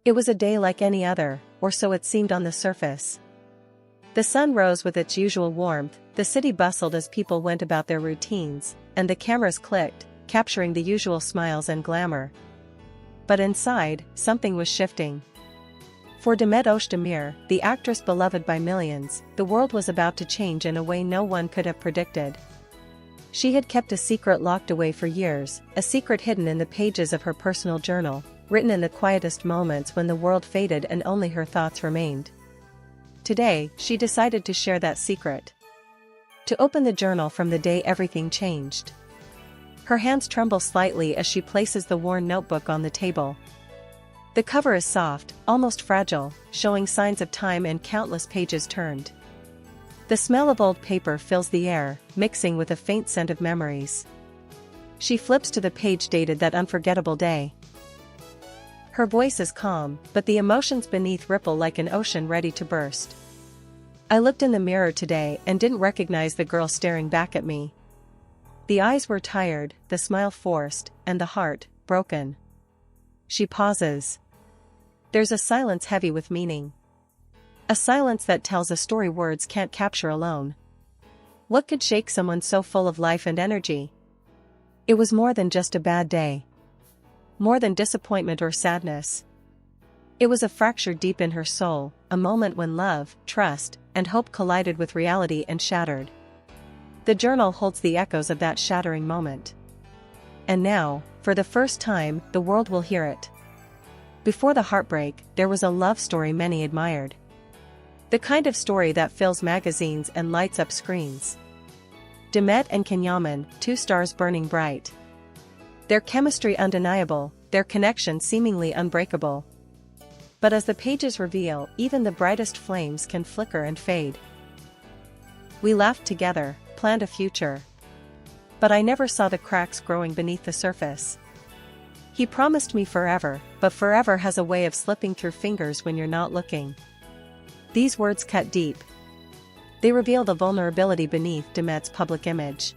It was a day like any other, or so it seemed on the surface. The sun rose with its usual warmth, the city bustled as people went about their routines, and the cameras clicked, capturing the usual smiles and glamour. But inside, something was shifting. For Demet Özdemir, the actress beloved by millions, the world was about to change in a way no one could have predicted. She had kept a secret locked away for years, a secret hidden in the pages of her personal journal, written in the quietest moments when the world faded and only her thoughts remained. Today, she decided to share that secret. To open the journal from the day everything changed. Her hands tremble slightly as she places the worn notebook on the table. The cover is soft, almost fragile, showing signs of time and countless pages turned. The smell of old paper fills the air, mixing with a faint scent of memories. She flips to the page dated that unforgettable day. Her voice is calm, but the emotions beneath ripple like an ocean ready to burst. I looked in the mirror today and didn't recognize the girl staring back at me. The eyes were tired, the smile forced, and the heart, broken. She pauses. There's a silence heavy with meaning. A silence that tells a story words can't capture alone. What could shake someone so full of life and energy? It was more than just a bad day. More than disappointment or sadness. It was a fracture deep in her soul, a moment when love, trust, and hope collided with reality and shattered. The journal holds the echoes of that shattering moment. And now, for the first time, the world will hear it. Before the heartbreak, there was a love story many admired. The kind of story that fills magazines and lights up screens. Demet and Kenyaman, two stars burning bright. Their chemistry undeniable, their connection seemingly unbreakable. But as the pages reveal, even the brightest flames can flicker and fade. We laughed together, planned a future. But I never saw the cracks growing beneath the surface. He promised me forever, but forever has a way of slipping through fingers when you're not looking. These words cut deep. They reveal the vulnerability beneath Demet's public image.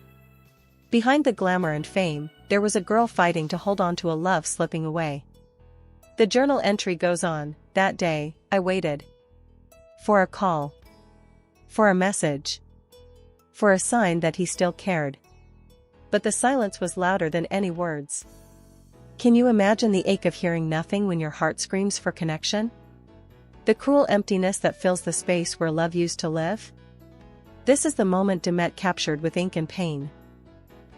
Behind the glamour and fame, there was a girl fighting to hold on to a love slipping away. The journal entry goes on, that day, I waited. For a call. For a message. For a sign that he still cared. But the silence was louder than any words. Can you imagine the ache of hearing nothing when your heart screams for connection? The cruel emptiness that fills the space where love used to live? This is the moment Demet captured with ink and pain.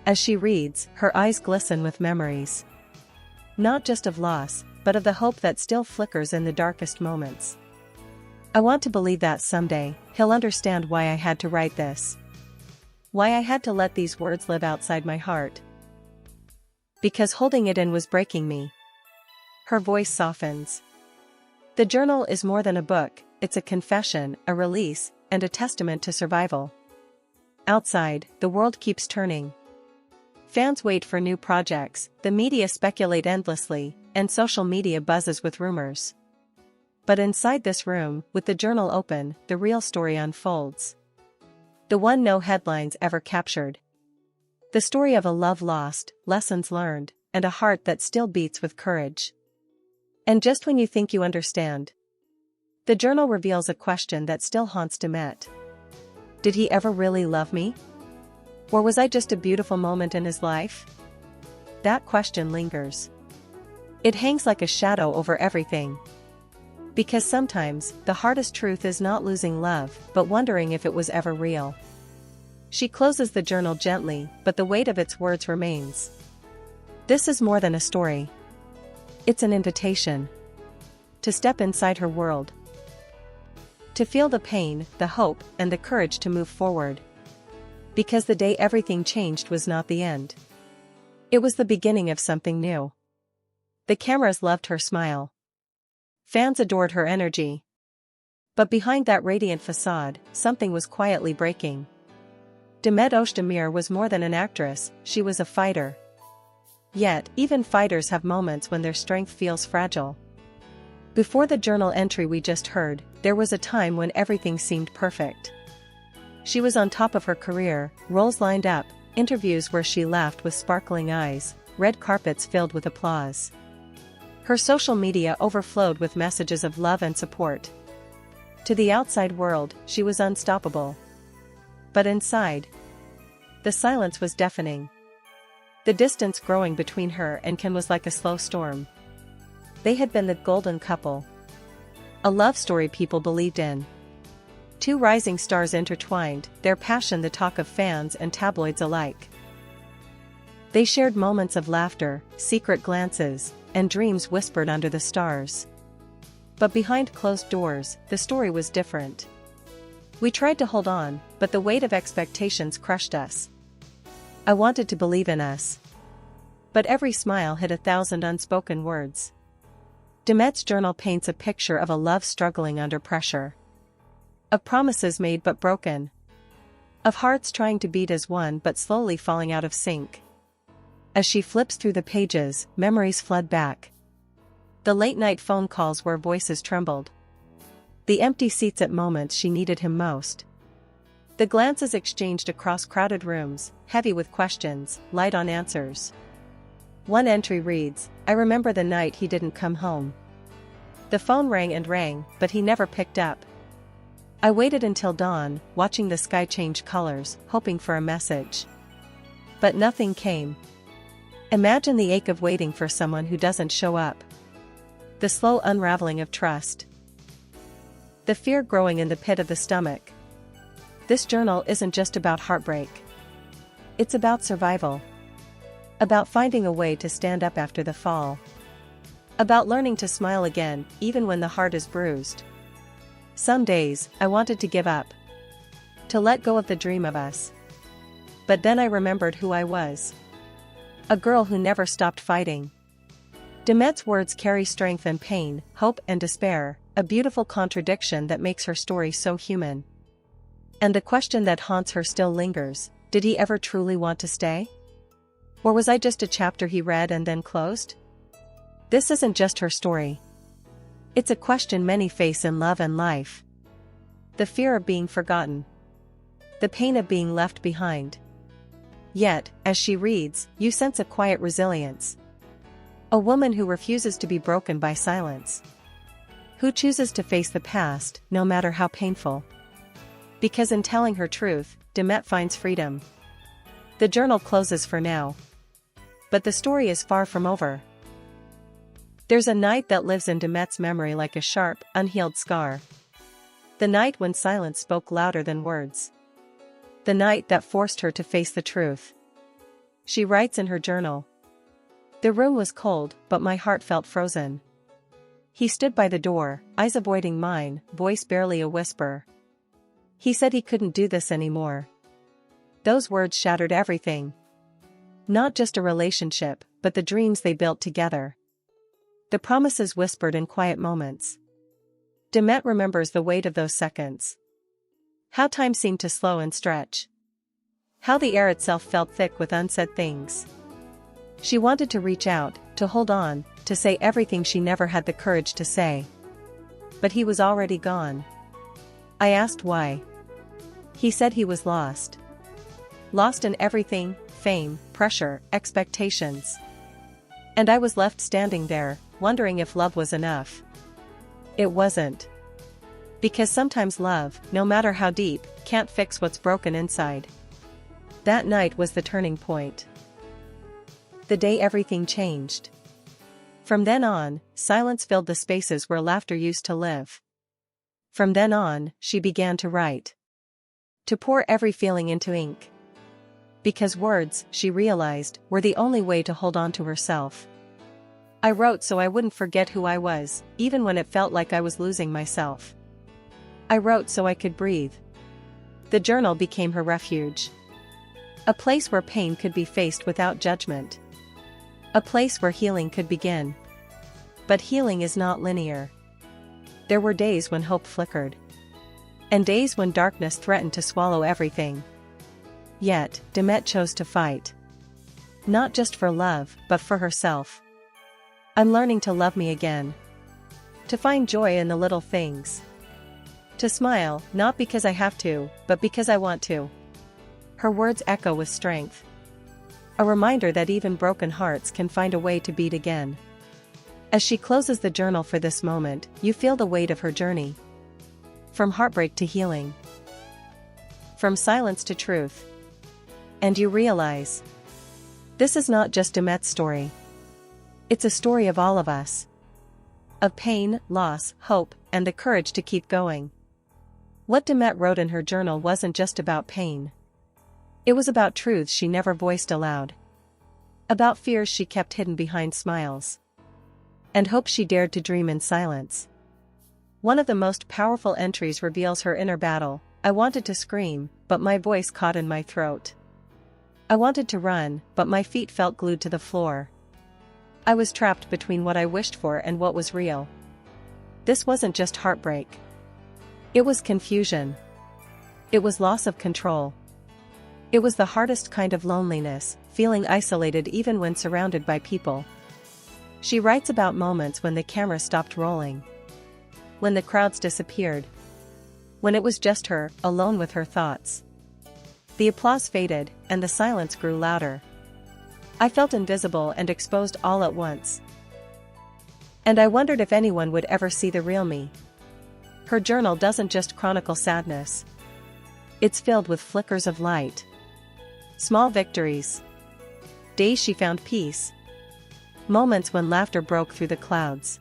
As she reads, her eyes glisten with memories. Not just of loss, but of the hope that still flickers in the darkest moments. I want to believe that someday, he'll understand why I had to write this. Why I had to let these words live outside my heart. Because holding it in was breaking me. Her voice softens. The journal is more than a book, it's a confession, a release, and a testament to survival. Outside, the world keeps turning. Fans wait for new projects, the media speculate endlessly, and social media buzzes with rumors. But inside this room, with the journal open, the real story unfolds. The one no headlines ever captured. The story of a love lost, lessons learned, and a heart that still beats with courage. And just when you think you understand, the journal reveals a question that still haunts Demet. Did he ever really love me? Or was I just a beautiful moment in his life? That question lingers. It hangs like a shadow over everything. Because sometimes, the hardest truth is not losing love, but wondering if it was ever real. She closes the journal gently, but the weight of its words remains. This is more than a story. It's an invitation. To step inside her world. To feel the pain, the hope, and the courage to move forward. Because the day everything changed was not the end. It was the beginning of something new. The cameras loved her smile. Fans adored her energy. But behind that radiant facade, something was quietly breaking. Demet Özdemir was more than an actress, she was a fighter. Yet, even fighters have moments when their strength feels fragile. Before the journal entry we just heard, there was a time when everything seemed perfect. She was on top of her career, roles lined up, interviews where she laughed with sparkling eyes, red carpets filled with applause. Her social media overflowed with messages of love and support. To the outside world, she was unstoppable. But inside, the silence was deafening. The distance growing between her and Ken was like a slow storm. They had been the golden couple. A love story people believed in. Two rising stars intertwined, their passion the talk of fans and tabloids alike. They shared moments of laughter, secret glances, and dreams whispered under the stars. But behind closed doors, the story was different. We tried to hold on, but the weight of expectations crushed us. I wanted to believe in us. But every smile hid 1,000 unspoken words. Demet's journal paints a picture of a love struggling under pressure. Of promises made but broken. Of hearts trying to beat as one but slowly falling out of sync. As she flips through the pages, memories flood back. The late-night phone calls where voices trembled. The empty seats at moments she needed him most. The glances exchanged across crowded rooms, heavy with questions, light on answers. One entry reads, "I remember the night he didn't come home. The phone rang and rang, but he never picked up. I waited until dawn, watching the sky change colors, hoping for a message. But nothing came." Imagine the ache of waiting for someone who doesn't show up. The slow unraveling of trust. The fear growing in the pit of the stomach. This journal isn't just about heartbreak. It's about survival. About finding a way to stand up after the fall. About learning to smile again, even when the heart is bruised. Some days, I wanted to give up. To let go of the dream of us. But then I remembered who I was. A girl who never stopped fighting. Demet's words carry strength and pain, hope and despair, a beautiful contradiction that makes her story so human. And the question that haunts her still lingers, did he ever truly want to stay? Or was I just a chapter he read and then closed? This isn't just her story. It's a question many face in love and life. The fear of being forgotten. The pain of being left behind. Yet, as she reads, you sense a quiet resilience. A woman who refuses to be broken by silence. Who chooses to face the past, no matter how painful. Because in telling her truth, Demet finds freedom. The journal closes for now. But the story is far from over. There's a night that lives in Demet's memory like a sharp, unhealed scar. The night when silence spoke louder than words. The night that forced her to face the truth. She writes in her journal. The room was cold, but my heart felt frozen. He stood by the door, eyes avoiding mine, voice barely a whisper. He said he couldn't do this anymore. Those words shattered everything. Not just a relationship, but the dreams they built together. The promises whispered in quiet moments. Demet remembers the weight of those seconds. How time seemed to slow and stretch. How the air itself felt thick with unsaid things. She wanted to reach out, to hold on, to say everything she never had the courage to say. But he was already gone. I asked why. He said he was lost. Lost in everything, fame, pressure, expectations. And I was left standing there, wondering if love was enough. It wasn't. Because sometimes love, no matter how deep, can't fix what's broken inside. That night was the turning point. The day everything changed. From then on, silence filled the spaces where laughter used to live. From then on, she began to write. To pour every feeling into ink. Because words, she realized, were the only way to hold on to herself. I wrote so I wouldn't forget who I was, even when it felt like I was losing myself. I wrote so I could breathe. The journal became her refuge. A place where pain could be faced without judgment. A place where healing could begin. But healing is not linear. There were days when hope flickered. And days when darkness threatened to swallow everything. Yet, Demet chose to fight. Not just for love, but for herself. I'm learning to love me again. To find joy in the little things. To smile, not because I have to, but because I want to. Her words echo with strength. A reminder that even broken hearts can find a way to beat again. As she closes the journal for this moment, you feel the weight of her journey. From heartbreak to healing. From silence to truth. And you realize, this is not just Demet's story. It's a story of all of us. Of pain, loss, hope, and the courage to keep going. What Demet wrote in her journal wasn't just about pain. It was about truths she never voiced aloud. About fears she kept hidden behind smiles. And hopes she dared to dream in silence. One of the most powerful entries reveals her inner battle. I wanted to scream, but my voice caught in my throat. I wanted to run, but my feet felt glued to the floor. I was trapped between what I wished for and what was real. This wasn't just heartbreak. It was confusion. It was loss of control. It was the hardest kind of loneliness, feeling isolated even when surrounded by people. She writes about moments when the camera stopped rolling. When the crowds disappeared. When it was just her, alone with her thoughts. The applause faded, and the silence grew louder. I felt invisible and exposed all at once. And I wondered if anyone would ever see the real me. Her journal doesn't just chronicle sadness. It's filled with flickers of light. Small victories. Days she found peace. Moments when laughter broke through the clouds.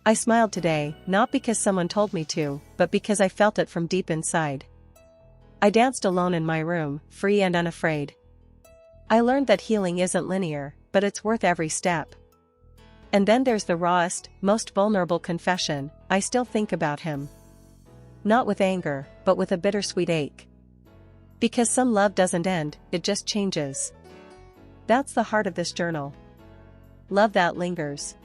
I smiled today, not because someone told me to, but because I felt it from deep inside. I danced alone in my room, free and unafraid. I learned that healing isn't linear, but it's worth every step. And then there's the rawest, most vulnerable confession. I still think about him. Not with anger, but with a bittersweet ache. Because some love doesn't end, it just changes. That's the heart of this journal. Love that lingers.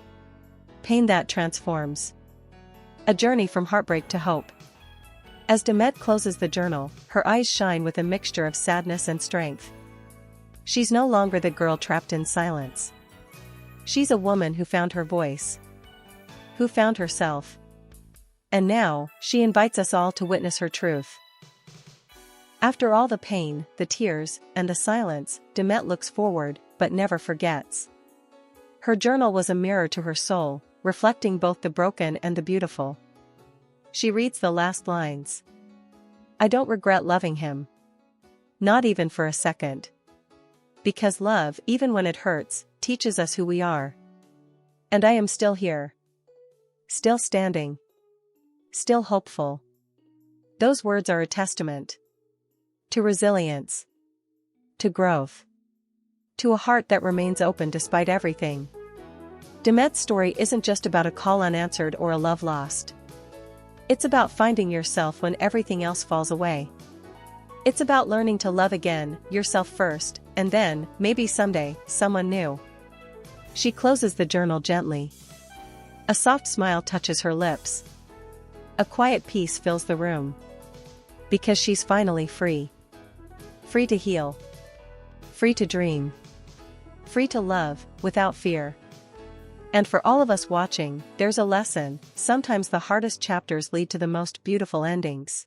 Pain that transforms. A journey from heartbreak to hope. As Demet closes the journal, her eyes shine with a mixture of sadness and strength. She's no longer the girl trapped in silence. She's a woman who found her voice. Who found herself. And now, she invites us all to witness her truth. After all the pain, the tears, and the silence, Demet looks forward, but never forgets. Her journal was a mirror to her soul, reflecting both the broken and the beautiful. She reads the last lines. I don't regret loving him. Not even for a second. Because love, even when it hurts, teaches us who we are. And I am still here. Still standing. Still hopeful. Those words are a testament. To resilience. To growth. To a heart that remains open despite everything. Demet's story isn't just about a call unanswered or a love lost. It's about finding yourself when everything else falls away. It's about learning to love again, yourself first, and then, maybe someday, someone new. She closes the journal gently. A soft smile touches her lips. A quiet peace fills the room. Because she's finally free. Free to heal. Free to dream. Free to love, without fear. And for all of us watching, there's a lesson. Sometimes the hardest chapters lead to the most beautiful endings.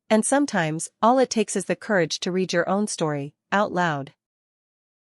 And sometimes, all it takes is the courage to read your own story, out loud.